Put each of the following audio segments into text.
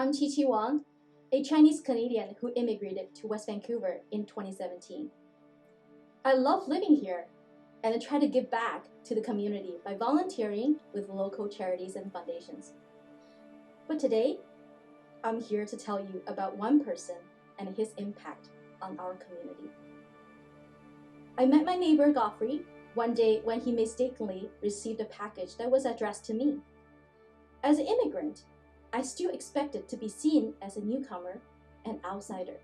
I'm ChiChi Wang, a Chinese Canadian who immigrated to West Vancouver in 2017. I love living here, and I try to give back to the community by volunteering with local charities and foundations. But today, I'm here to tell you about one person and his impact on our community. I met my neighbor Godfrey one day when he mistakenly received a package that was addressed to me. As an immigrant, I still expected to be seen as a newcomer and outsider.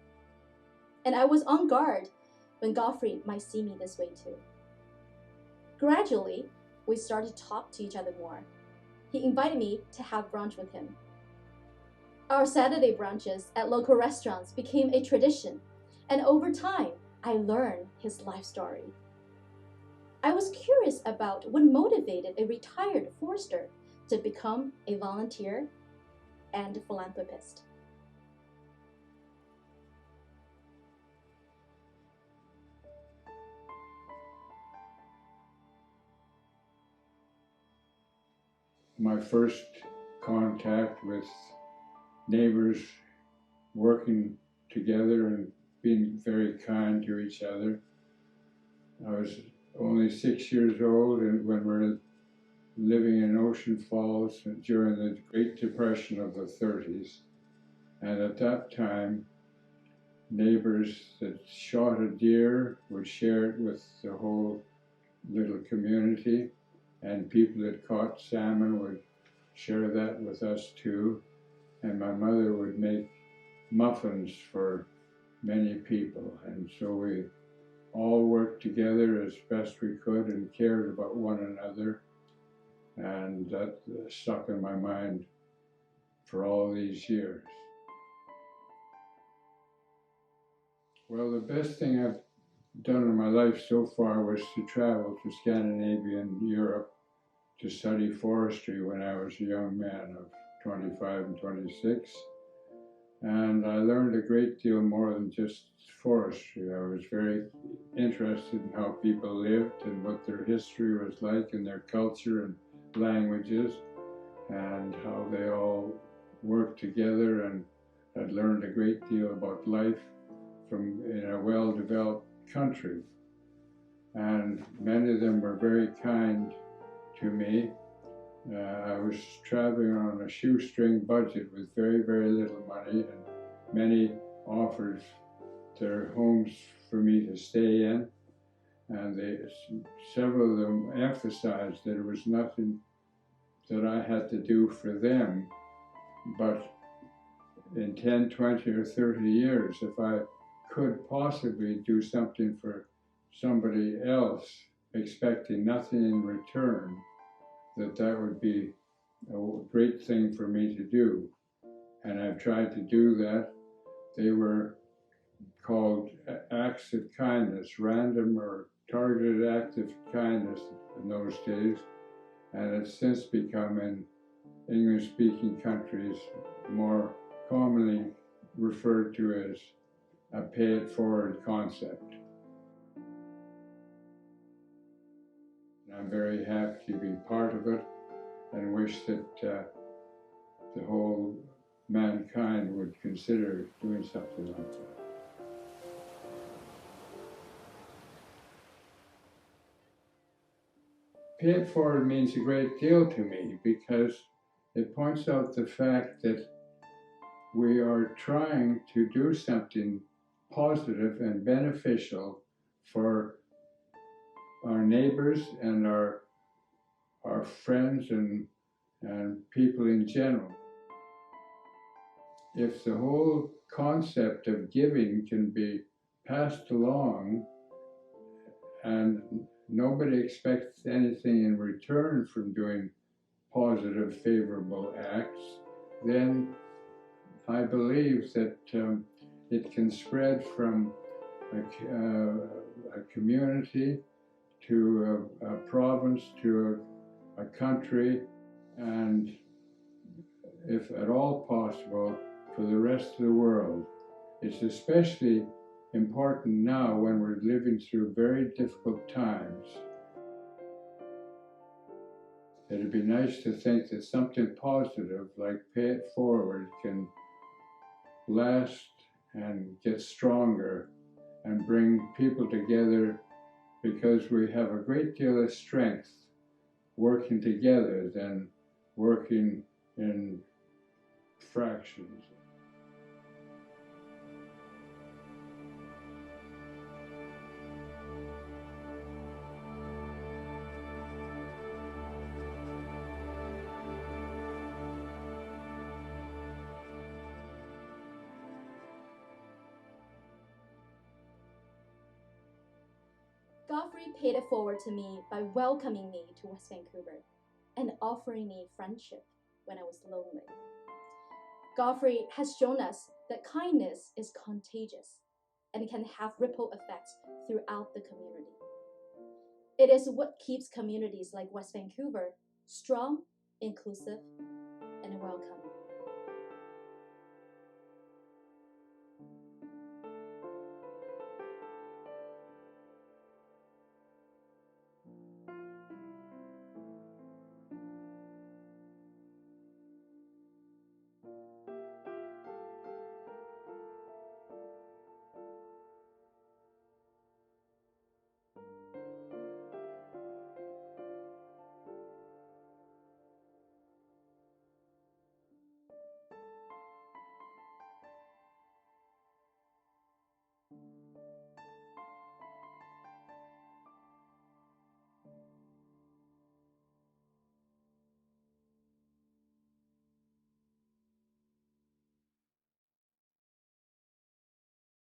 And I was on guard when Godfrey might see me this way too. Gradually, we started to talk to each other more. He invited me to have brunch with him. Our Saturday brunches at local restaurants became a tradition, and over time, I learned his life story. I was curious about what motivated a retired forester to become a volunteer and philanthropist. My first contact with neighbors working together and being very kind to each other. I was only 6 years old and when we were living in Ocean Falls during the Great Depression of the 30s. And at that time, neighbors that shot a deer would share it with the whole little community, and people that caught salmon would share that with us too. And my mother would make muffins for many people, and so we all worked together as best we could and cared about one another, and that stuck in my mind for all these years. Well, the best thing I've done in my life so far was to travel to Scandinavia and Europe to study forestry when I was a young man of 25 and 26. And I learned a great deal more than just forestry. I was very interested in how people lived and what their history was like and their culture and languages and how they all worked together, and I'd learned a great deal about life from in a well-developed country. And many of them were very kind to me. I was traveling on a shoestring budget with very, very little money, and many offered their homes for me to stay in. And several of them emphasized that it was nothing that I had to do for them, but in 10, 20, or 30 years, if I could possibly do something for somebody else, expecting nothing in return, that would be a great thing for me to do. And I've tried to do that. They were called acts of kindness, random or targeted acts of kindness in those days. And it's since become in English-speaking countries more commonly referred to as a pay-it-forward concept. I'm very happy to be part of it and wish that the whole mankind would consider doing something like that. Pay it forward means a great deal to me because it points out the fact that we are trying to do something positive and beneficial for our neighbors and our friends and people in general. If the whole concept of giving can be passed along and nobody expects anything in return from doing positive, favorable acts, then I believe that it can spread from a community to a province, to a country, and if at all possible, for the rest of the world. It's especially important now when we're living through very difficult times. It'd be nice to think that something positive like Pay It Forward can last and get stronger and bring people together, because we have a great deal of strength working together than working in fractions. Godfrey paid it forward to me by welcoming me to West Vancouver and offering me friendship when I was lonely. Godfrey has shown us that kindness is contagious and can have ripple effects throughout the community. It is what keeps communities like West Vancouver strong, inclusive, and welcoming.